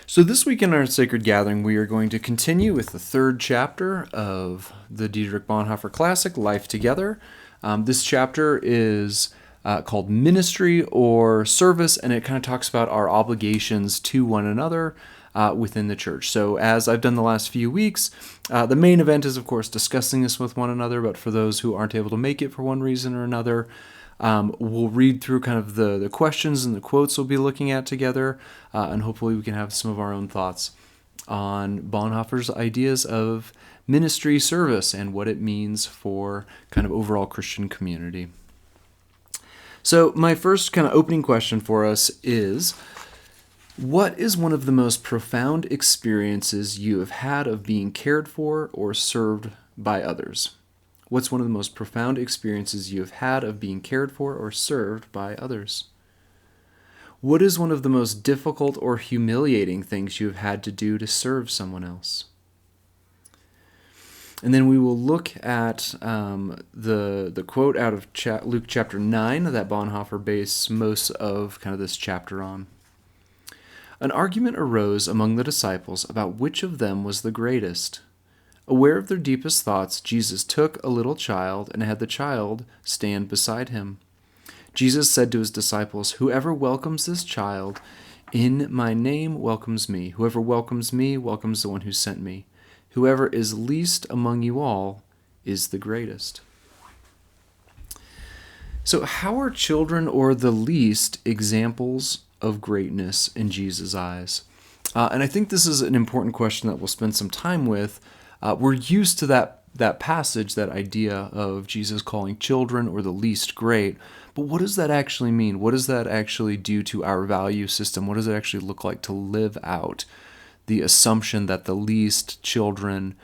So this week in our Sacred Gathering, we are going to continue with the third chapter of the Dietrich Bonhoeffer classic, Life Together. This chapter is called Ministry or Service, and it kind of talks about our obligations to one another within the church. So as I've done the last few weeks, the main event is, of course, discussing this with one another, but for those who aren't able to make it for one reason or another, we'll read through kind of the questions and the quotes we'll be looking at together, and hopefully we can have some of our own thoughts on Bonhoeffer's ideas of ministry service and what it means for kind of overall Christian community. So my first kind of opening question for us is, what is one of the most profound experiences you have had of being cared for or served by others? What's one of the most profound experiences you have had of being cared for or served by others? What is one of the most difficult or humiliating things you have had to do to serve someone else? And then we will look at the quote out of Luke chapter 9 that Bonhoeffer based most of kind of this chapter on. An argument arose among the disciples about which of them was the greatest. Aware of their deepest thoughts, Jesus took a little child and had the child stand beside him. Jesus said to his disciples, "Whoever welcomes this child in my name welcomes me. Whoever welcomes me welcomes the one who sent me. Whoever is least among you all is the greatest." So how are children or the least examples of greatness in Jesus' eyes? And I think this is an important question that we'll spend some time with. We're used to that passage, that idea of Jesus calling children or the least great, but what does that actually mean? What does that actually do to our value system? What does it actually look like to live out the assumption that the least children,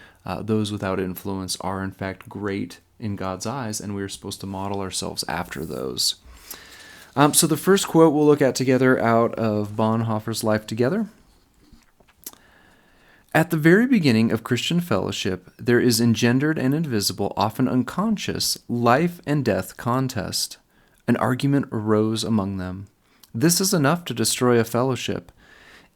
those without influence, are in fact great in God's eyes, and we're supposed to model ourselves after those? So the first quote we'll look at together out of Bonhoeffer's Life Together. At the very beginning of Christian fellowship, there is engendered and invisible, often unconscious, life and death contest. An argument arose among them. This is enough to destroy a fellowship.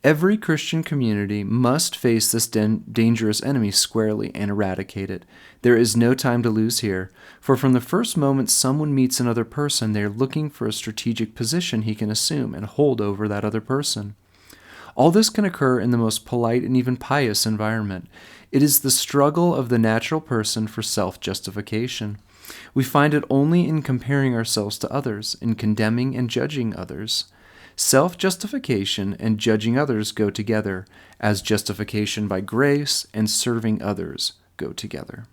Every Christian community must face this dangerous enemy squarely and eradicate it. There is no time to lose here, for from the first moment someone meets another person, they are looking for a strategic position he can assume and hold over that other person. All this can occur in the most polite and even pious environment. It is the struggle of the natural person for self-justification. We find it only in comparing ourselves to others, in condemning and judging others. Self-justification and judging others go together, as justification by grace and serving others go together.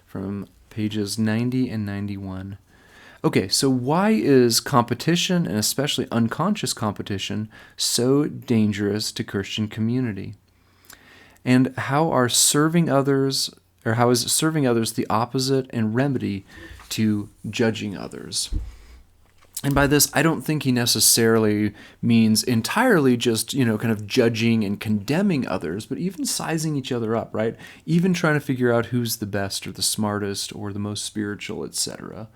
From pages 90 and 91. Okay, so why is competition, and especially unconscious competition, so dangerous to Christian community? And how is serving others the opposite and remedy to judging others? And by this, I don't think he necessarily means entirely just, kind of judging and condemning others, but even sizing each other up, right? Even trying to figure out who's the best or the smartest or the most spiritual, etc.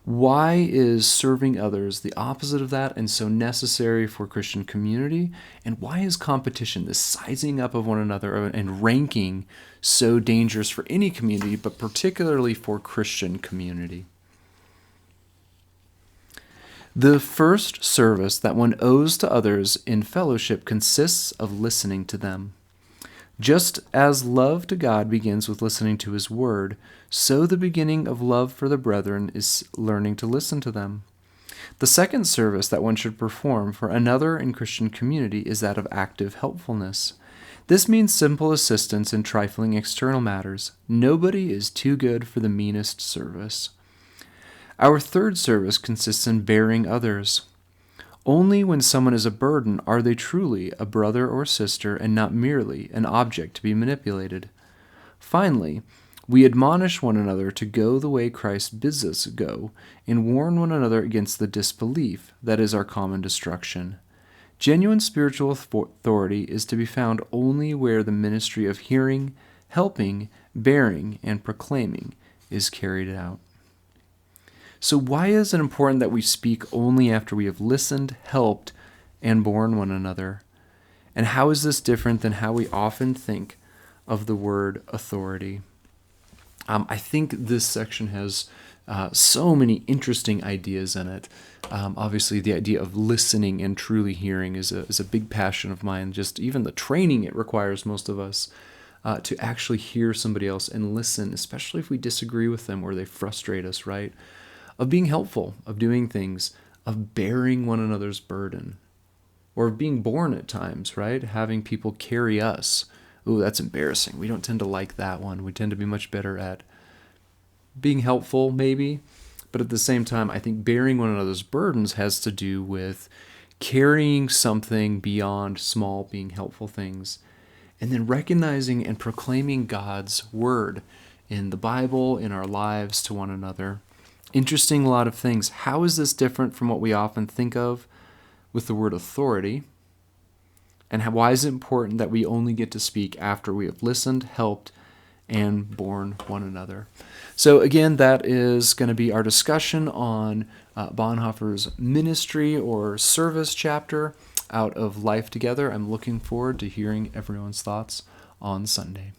Why is serving others the opposite of that and so necessary for Christian community? And why is competition, this sizing up of one another and ranking, so dangerous for any community, but particularly for Christian community? The first service that one owes to others in fellowship consists of listening to them. Just as love to God begins with listening to His Word, so the beginning of love for the brethren is learning to listen to them. The second service that one should perform for another in Christian community is that of active helpfulness. This means simple assistance in trifling external matters. Nobody is too good for the meanest service. Our third service consists in bearing others. Only when someone is a burden are they truly a brother or sister and not merely an object to be manipulated. Finally, we admonish one another to go the way Christ bids us go, and warn one another against the disbelief that is our common destruction. Genuine spiritual authority is to be found only where the ministry of hearing, helping, bearing, and proclaiming is carried out. So why is it important that we speak only after we have listened, helped, and borne one another? And how is this different than how we often think of the word authority? I think this section has so many interesting ideas in it. Obviously, the idea of listening and truly hearing is a big passion of mine. Just even the training it requires most of us to actually hear somebody else and listen, especially if we disagree with them or they frustrate us, right? Of being helpful, of doing things, of bearing one another's burden, or of being borne at times, right? Having people carry us. Ooh, that's embarrassing. We don't tend to like that one. We tend to be much better at being helpful, maybe. But at the same time, I think bearing one another's burdens has to do with carrying something beyond small, being helpful things. And then recognizing and proclaiming God's word in the Bible, in our lives to one another. Interesting, a lot of things. How is this different from what we often think of with the word authority? And why is it important that we only get to speak after we have listened, helped, and borne one another? So again, that is going to be our discussion on Bonhoeffer's ministry or service chapter out of Life Together. I'm looking forward to hearing everyone's thoughts on Sunday.